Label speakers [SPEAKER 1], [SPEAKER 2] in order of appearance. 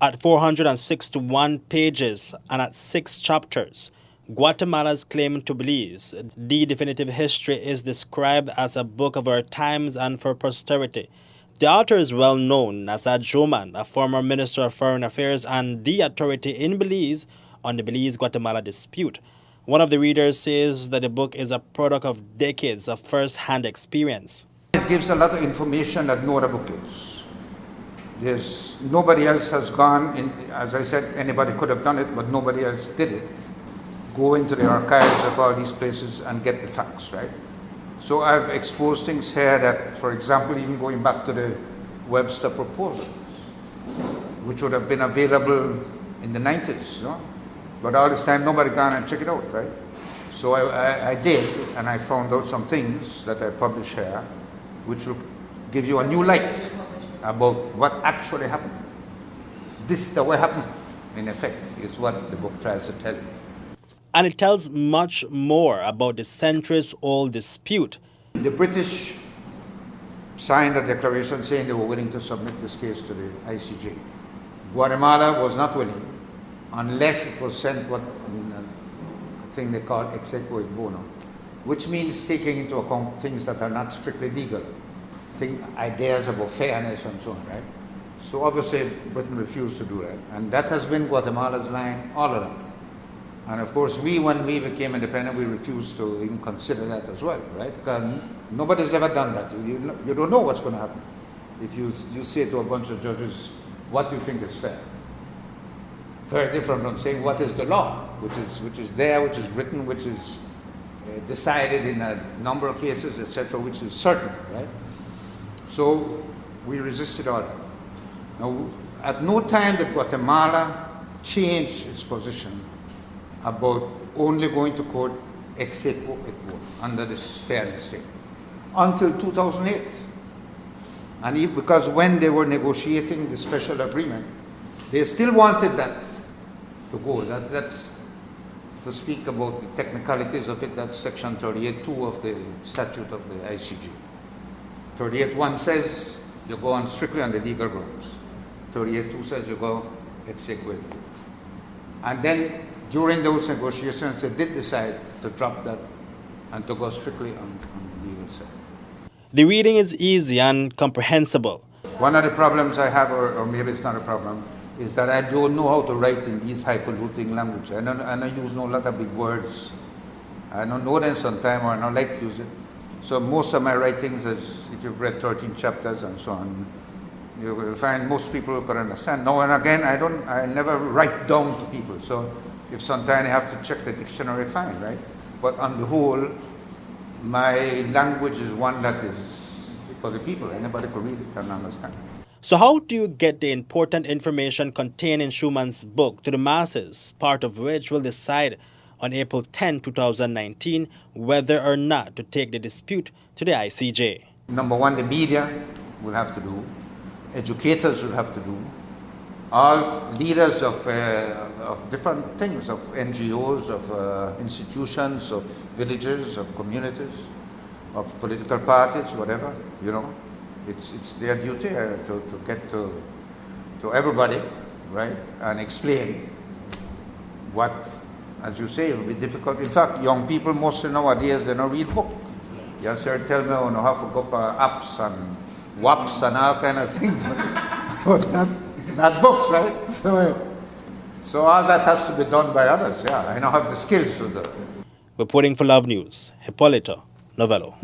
[SPEAKER 1] At 461 pages and at 6 chapters, Guatemala's Claim to Belize, the definitive history, is described as a book of our times and for posterity. The author is well known, Assad Book, a former Minister of Foreign Affairs and the authority in Belize on the Belize-Guatemala dispute. One of the readers says that the book is a product of decades of first-hand experience.
[SPEAKER 2] It gives a lot of information that no other book gives. Nobody else has gone in, as I said, anybody could have done it, but nobody else did it. Go into the archives of all these places and get the facts, right? So I've exposed things here that, for example, even going back to the Webster proposal, which would have been available in the 90s, no? But all this time nobody gone and check it out, right? So I did, and I found out some things that I publish here, which will give you a new light about what actually happened. This the way happened, in effect, is what the book tries to tell you.
[SPEAKER 1] And it tells much more about the centuries-old dispute.
[SPEAKER 2] The British signed a declaration saying they were willing to submit this case to the ICJ. Guatemala was not willing unless it was sent what a thing they call exequo et bono, which means taking into account things that are not strictly legal, ideas about fairness and so on, right? So obviously Britain refused to do that, and that has been Guatemala's line all along. And of course, when we became independent, we refused to even consider that as well, right? Because nobody's ever done that. You don't know what's going to happen if you say to a bunch of judges, what do you think is fair? Very different from saying what is the law, which is there, which is written, which is decided in a number of cases, etc., which is certain, right? So we resisted all that. Now, at no time did Guatemala change its position about only going to court ex aequo et bono under this fairness thing until 2008. And because when they were negotiating the special agreement, they still wanted that to go. That's to speak about the technicalities of it. That's section 38.2 of the statute of the ICJ. 38.1 says you go on strictly on the legal grounds. 38.2 says you go ex aequo et bono. And then during those negotiations, they did decide to drop that and to go strictly on the legal side.
[SPEAKER 1] The reading is easy and comprehensible.
[SPEAKER 2] One of the problems I have, or maybe it's not a problem, is that I don't know how to write in these highfalutin language. And I use a lot of big words. I don't know them sometimes, or I don't like to use it. So most of my writings, is, if you've read 13 chapters and so on, you will find most people can understand. Now and again, I never write down to people. So if sometimes I have to check the dictionary, fine, right? But on the whole, my language is one that is for the people. Anybody can read it and understand.
[SPEAKER 1] So how do you get the important information contained in Schumann's book to the masses, part of which will decide on April 10, 2019, whether or not to take the dispute to the ICJ?
[SPEAKER 2] Number one, the media will have to do. Educators will have to do. All leaders of different things, of NGOs, of institutions, of villages, of communities, of political parties, whatever, you know. It's their duty to get to everybody, right, and explain what, as you say, it will be difficult. In fact, young people mostly nowadays, they don't read book. You sir tell me on how to go apps and WAPs and all kind of things, but not books, right? So all that has to be done by others, yeah. I don't have the skills to do it.
[SPEAKER 1] Reporting for Love News, Hipólito Novello.